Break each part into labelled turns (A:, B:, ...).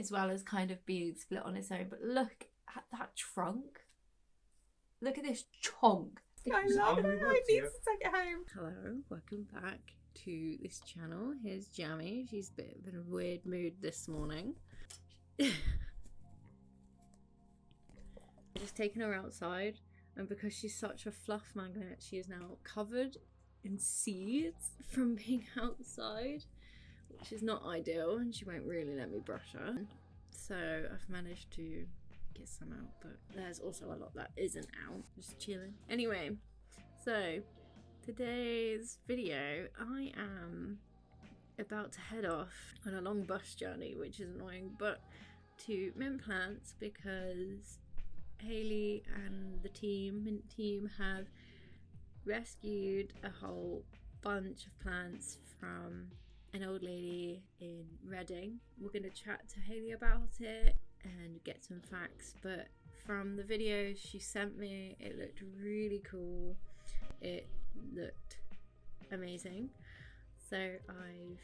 A: as well as kind of being split on its own. But look at that trunk. Look at this chonk.
B: I love it. I need to take it home.
A: Hello, welcome back to this channel. Here's Jamie. She's been in a weird mood this morning. I've just taken her outside, and because she's such a fluff magnet, she is now covered in seeds from being outside, which is not ideal, and she won't really let me brush her. So I've managed to get some out, but there's also a lot that isn't out, just chilling. Anyway, so today's video, I am about to head off on a long bus journey, which is annoying, but to Mint Plants, because Hayley and the Mint team have rescued a whole bunch of plants from an old lady in Reading. We're going to chat to Hayley about it and get some facts, but from the videos she sent me, it looked really cool. It looked amazing. So I've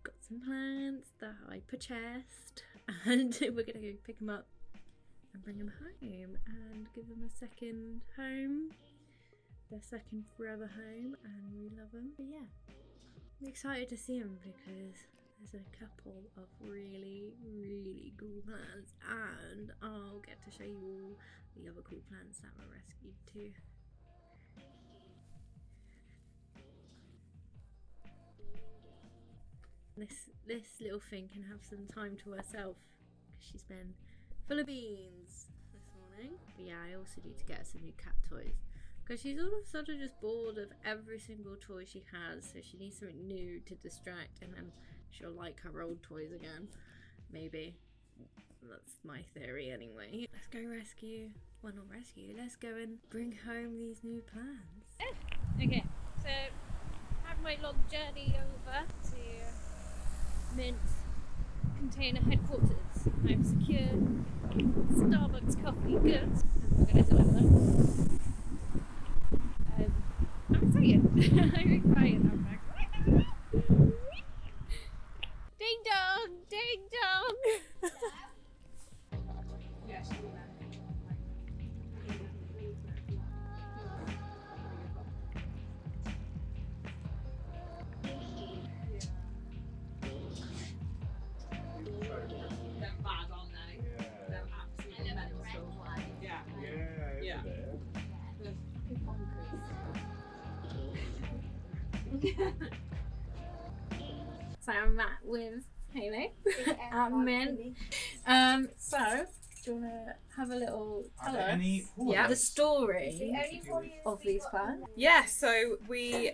A: got some plants that I purchased, and we're going to go pick them up and bring them home and give them a second home, their second forever home, and we love them. But yeah, I'm excited to see them because there's a couple of really cool plants, and I'll get to show you all the other cool plants that were rescued too. This little thing can have some time to herself because she's been full of beans this morning. But yeah, I also need to get her some new cat toys because she's all of a sudden just bored of every single toy she has, so she needs something new to distract, and then she'll like her old toys again. Maybe. That's my theory anyway. Let's go rescue. Well, not rescue. Let's go and bring home these new plants. Okay, so had my long journey over to Mint Container Headquarters. I've secured Starbucks coffee goods, and we're going to deliver them. I'm excited. I'm excited. I'm excited. Ding dong! Ding dong!
B: Yeah, she'll be there. They're mad, aren't they?
C: Yeah.
B: They're absolutely mental. Yeah.
C: Yeah.
A: So I'm Matt with Hayley at Mint. So do you want to have a little tell us the story of these plants?
B: Yeah, so we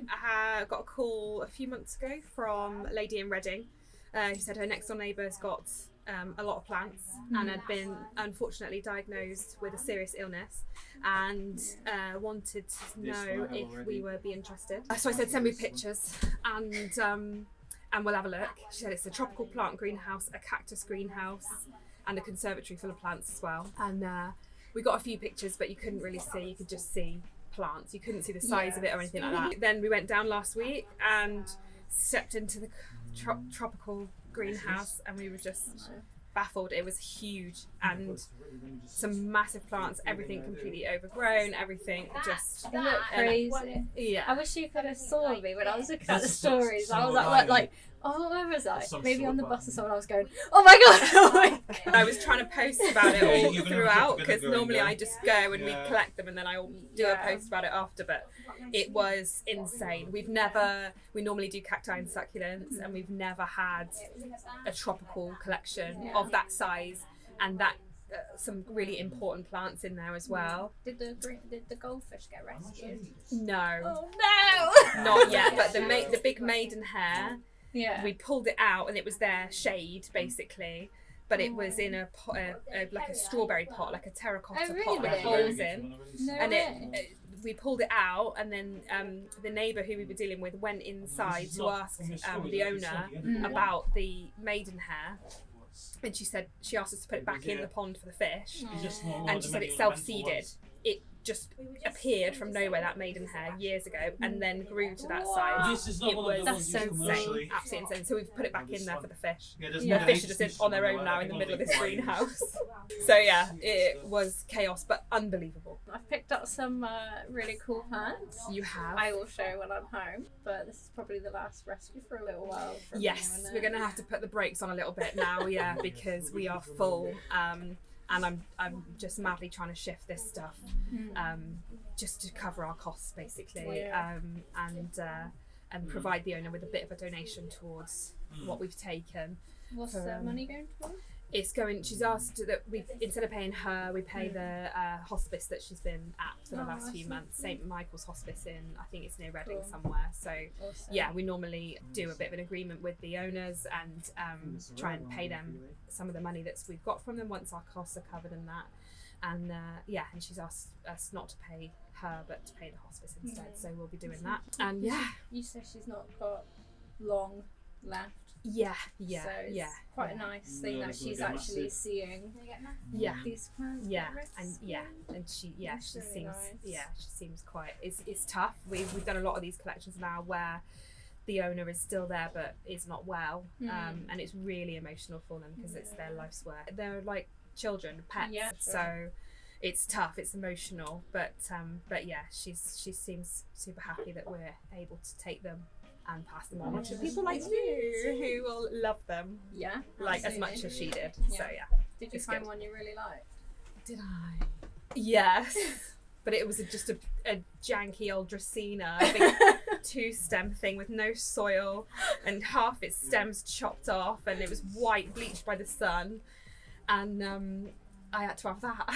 B: got a call a few months ago from a lady in Reading who said her next door neighbour's got a lot of plants and had been unfortunately diagnosed with a serious illness and wanted to know if we would be interested. So I said send me pictures and we'll have a look. She said it's a tropical plant greenhouse, a cactus greenhouse, and a conservatory full of plants as well. And we got a few pictures, but you couldn't really see, you could just see plants. You couldn't see the size of it or anything like that. Then we went down last week and stepped into the tropical greenhouse, and we were just baffled. It was huge and some massive plants, everything completely overgrown, everything just
A: It looked crazy.
B: yeah.
A: I wish you could have saw me when I was looking at the stories. I was like, oh, where was I? Maybe on the bus or something. I was going, oh my god, oh my god.
B: I was trying to post about it all throughout because normally I just go and we collect them and then I'll do a post about it after, but it was insane. We normally do cacti and succulents, and we've never had a tropical collection of that size, and that some really important plants in there as well.
A: Did the goldfish get rescued?
B: No.
A: Oh no!
B: Not yet, but the big maidenhair,
A: Yeah.
B: we pulled it out and it was their shade basically, but it was in a pot, like a strawberry pot, like a terracotta pot with holes in.
A: No
B: And
A: way.
B: we pulled it out, and then the neighbour who we were dealing with went inside to ask the owner about the maidenhair, and she asked us to put it back in the pond for the fish, and she said it's self-seeded. It just appeared from nowhere, that maidenhair, years ago, and then grew to that size.
C: This is not
B: It
C: one of
B: was
C: the ones
A: so
C: used commercially.
B: absolutely insane. So we've put it back in there for the fish.
C: Yeah,
B: The fish are just on their own now in the middle of this greenhouse. So yeah, it was chaos, but unbelievable.
A: I've picked up some really cool plants.
B: You have.
A: I will show when I'm home, but this is probably the last rescue for a little while. From
B: Yes,
A: you,
B: we're going to have to put the brakes on a little bit now, yeah, because we are full. And I'm just madly trying to shift this stuff, just to cover our costs basically, and provide the owner with a bit of a donation towards what we've taken.
A: What's the money going towards?
B: It's going. She's asked that we, instead of paying her, we pay the hospice that she's been at for the last few months. St Michael's Hospice in, I think it's near Reading somewhere. So yeah, we normally do a bit of an agreement with the owners and try and pay them some of the money that we've got from them once our costs are covered and that. And yeah, and she's asked us not to pay her but to pay the hospice instead. So we'll be doing that. And yeah,
A: you said she's not got long left.
B: Yeah,
A: So it's quite a nice thing that she's actually seeing.
B: Yeah.
A: These plants.
B: And she
A: That's
B: she
A: really
B: seems
A: nice.
B: she seems quite. It's tough. We've done a lot of these collections now where the owner is still there but is not well, and it's really emotional for them because it's their life's work. They're like children, pets.
A: Yeah, sure.
B: So it's tough. It's emotional, but yeah, she seems super happy that we're able to take them and pass them on to people like you who will love them.
A: Yeah.
B: Like as
A: absolutely.
B: much as she did.
A: Yeah.
B: So yeah.
A: Did you
B: it's
A: find
B: good.
A: one you really liked?
B: Did I? Yes. But it was just a janky old Dracaena, I think 2-stem thing with no soil and half its stems chopped off, and it was white bleached by the sun, and I had to have that.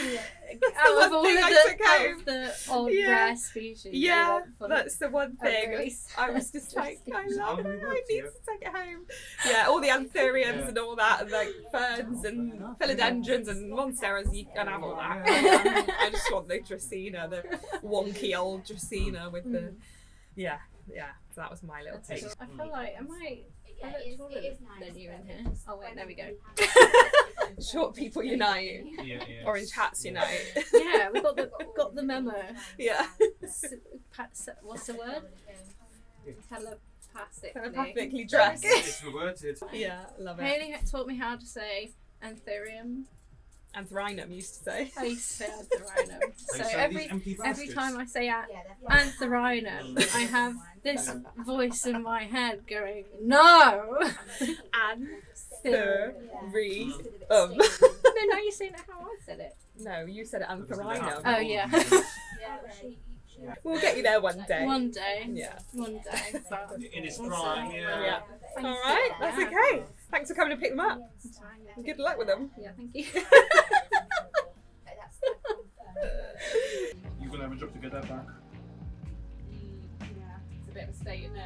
A: Out of all the old rare species.
B: Yeah, that's the one thing.
A: really
B: I was just like, I love
C: many
B: it. I
C: words,
B: need
C: yeah?
B: to take it home. Yeah, all the anthuriums and all that, and like ferns and philodendrons and monsteras. You can have all that. I just want the Dracaena, the wonky old Dracaena with the. Yeah. So that was my little take.
A: I feel like I look taller than you in here. Oh wait, there we go.
B: Short people unite.
C: Yeah.
B: Orange hats unite.
A: Yeah, we got the memo.
B: Yeah.
A: What's the word? Telepathically.
B: Telepathically dressed.
C: It's reverted.
B: Yeah, love it.
A: Haley taught me how to say anthurium.
B: Anthrinum used to say.
A: I used to say anthrinum. So
C: Like,
A: every
C: empty
A: every
C: baskets.
A: time I say anthrinum, I have this voice in my head going, no!
B: Anthurium.
A: No, now you're saying it how I said it.
B: No, you said it anthrinum.
A: Oh yeah.
B: We'll get you there one day.
A: One day.
B: Yeah.
A: One day. But
C: In its
A: we'll
C: prime,
A: see.
C: yeah.
B: All right, that's okay. Thanks for coming to pick them up.
A: Yeah.
B: Good luck with them.
A: Yeah, thank you.
C: You're gonna have a job to get that back.
A: Yeah, it's a bit of a state, isn't it?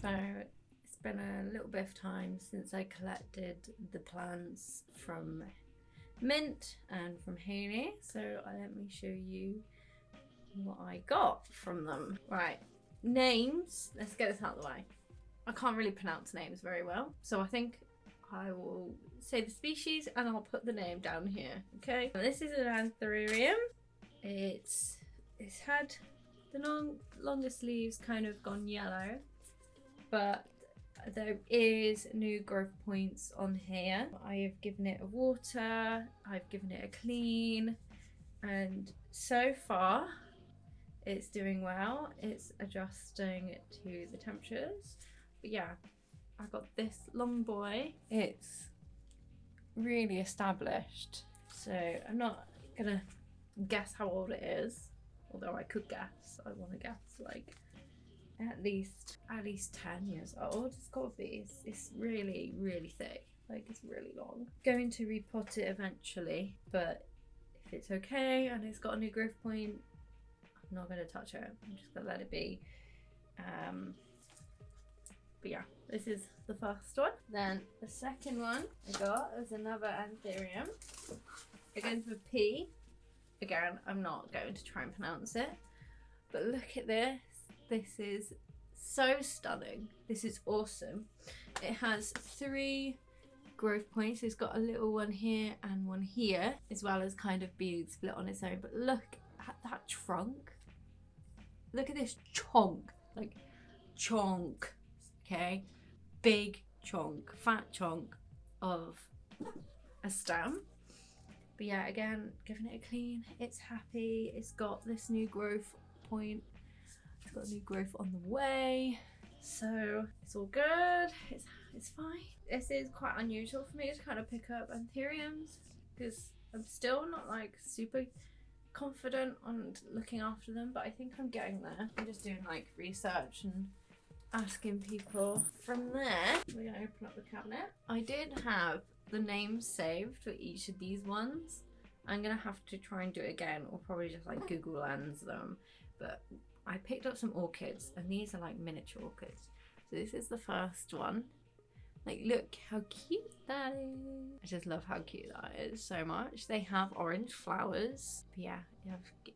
A: So it's been a little bit of time since I collected the plants from Mint and from Haley, so let me show you what I got from them. Right, names, let's get this out of the way. I can't really pronounce names very well, so I think I will say the species and I'll put the name down here, okay? This is an anthurium. It's had the longest leaves kind of gone yellow, but there is new growth points on here. I have given it a water, I've given it a clean, and so far it's doing well. It's adjusting to the temperatures. But yeah, I got this long boy. It's really established, so I'm not gonna guess how old it is, although I could guess. I want to guess like at least 10 years old. It's got to be. It's really, really thick. Like, it's really long. Going to repot it eventually, but if it's okay and it's got a new growth point, I'm not going to touch it. I'm just going to let it be. But yeah, this is the first one. Then the second one I got was another anthurium. Again with P. Again, I'm not going to try and pronounce it. But look at this. This is so stunning. This is awesome. It has 3 growth points. It's got a little one here and one here, as well as kind of being split on its own. But look at that trunk. Look at this chunk. Like, chunk. Okay? Big chunk. Fat chunk of a stem. But yeah, again, giving it a clean. It's happy. It's got this new growth point. It's got new growth on the way. So it's all good. It's fine. This is quite unusual for me to kind of pick up anthuriums because I'm still not like super confident on looking after them, but I think I'm getting there. I'm just doing like research and asking people. From there, we're gonna open up the cabinet. I did have the names saved for each of these ones. I'm gonna have to try and do it again, or probably just like Google Lens them. But I picked up some orchids, and these are like miniature orchids. So this is the first one. Like, look how cute that is. I just love how cute that is so much. They have orange flowers. But yeah,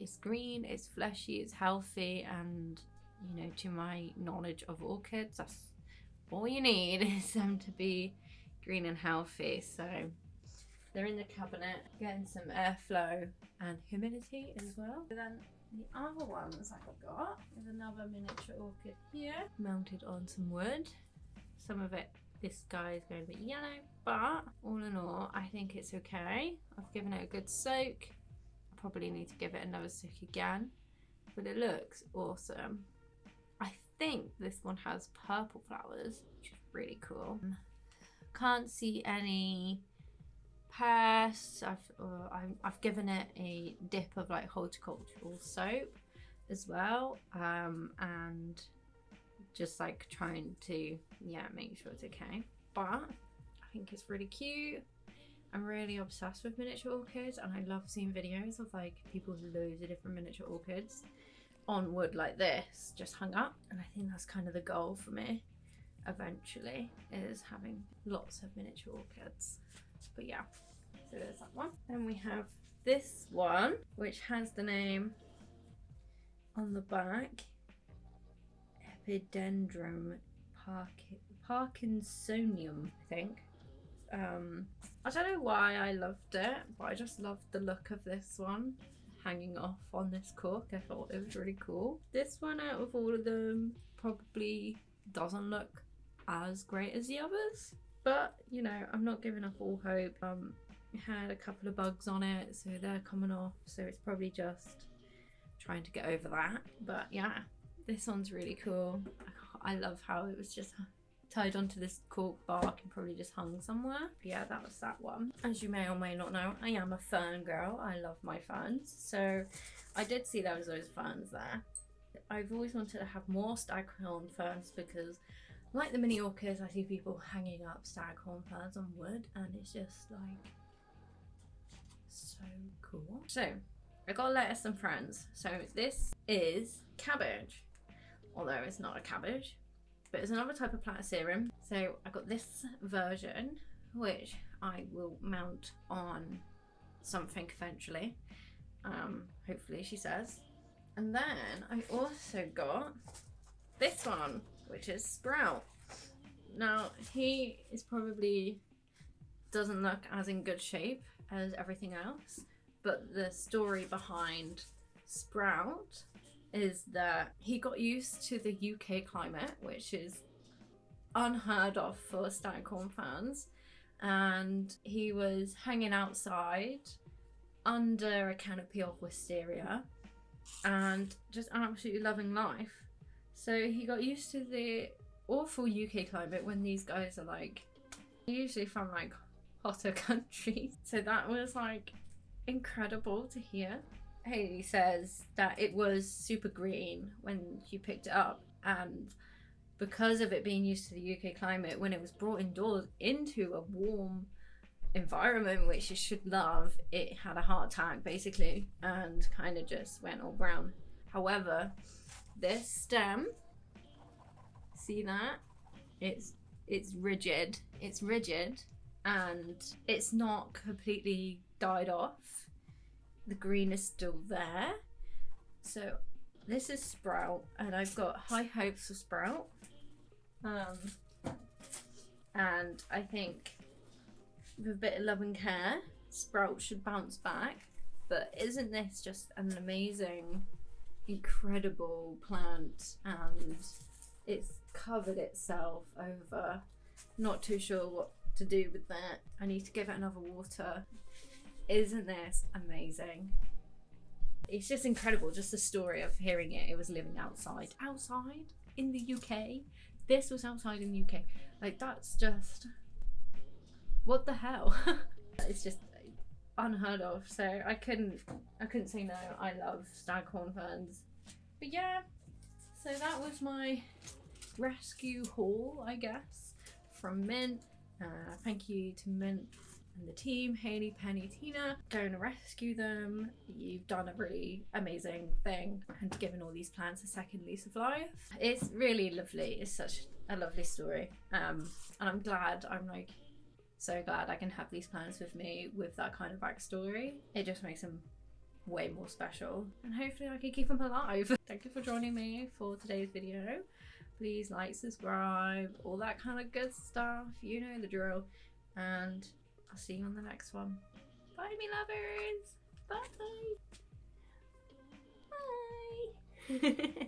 A: it's green, it's fleshy, it's healthy, and you know, to my knowledge of orchids, that's all you need is them to be green and healthy. So they're in the cabinet, getting some airflow and humidity as well. And then the other ones I've got is another miniature orchid here, mounted on some wood. Some of it, this guy is going a bit yellow, but all in all, I think it's okay. I've given it a good soak. I probably need to give it another soak again, but it looks awesome. I think this one has purple flowers, which is really cool. Can't see any pests. I've given it a dip of like horticultural soap as well, and just like trying to make sure it's okay. But I think it's really cute. I'm really obsessed with miniature orchids, and I love seeing videos of like people with loads of different miniature orchids on wood like this, just hung up. And I think that's kind of the goal for me eventually, is having lots of miniature orchids. But yeah, so there's that one. Then we have this one, which has the name on the back, Epidendrum Parkinsonium, I think. I don't know why I loved it, but I just loved the look of this one hanging off on this cork. I thought it was really cool. This one out of all of them probably doesn't look as great as the others, but you know, I'm not giving up all hope. It had a couple of bugs on it, so they're coming off, so it's probably just trying to get over that. But yeah, this one's really cool. I love how it was just tied onto this cork bark and probably just hung somewhere. But yeah, that was that one. As you may or may not know, I am a fern girl. I love my ferns, so I did see there was those ferns there. I've always wanted to have more staghorn ferns because, like the mini orchids, I see people hanging up staghorn ferns on wood, and it's just like so cool. So I got lettuce and friends. So this is cabbage, although it's not a cabbage, but it's another type of platycerium. So I got this version, which I will mount on something eventually, hopefully, she says. And then I also got this one, which is Sprout. Now, he is probably doesn't look as in good shape as everything else, but the story behind Sprout is that he got used to the UK climate, which is unheard of for staghorn fans, and he was hanging outside under a canopy of wisteria and just absolutely loving life. So he got used to the awful UK climate when these guys are like usually from like hotter countries. So that was like incredible to hear. Haley says that it was super green when she picked it up, and because of it being used to the UK climate, when it was brought indoors into a warm environment, which it should love, it had a heart attack basically and kind of just went all brown. However, this stem, see that? It's rigid. It's rigid and it's not completely died off. The green is still there. So This is Sprout, and I've got high hopes for Sprout. And I think with a bit of love and care, Sprout should bounce back. But isn't this just an amazing, incredible plant? And it's covered itself over. Not too sure what to do with that. I need to give it another water. Isn't this amazing? It's just incredible, just the story of hearing it. It was living outside in the UK. This was outside in the UK. Like, that's just, what the hell? It's just unheard of. So I couldn't say no. I love staghorn ferns. But yeah, so that was my rescue haul, I guess, from Mint. Thank you to Mint and the team, Hayley, Penny, Tina, going to rescue them. You've done a really amazing thing and given all these plants a second lease of life. It's really lovely. It's such a lovely story. And I'm glad, so glad I can have these plants with me with that kind of backstory. It just makes them way more special, and hopefully I can keep them alive. Thank you for joining me for today's video. Please like, subscribe, all that kind of good stuff. You know the drill. And I'll see you on the next one. Bye, me lovers. Bye. Bye.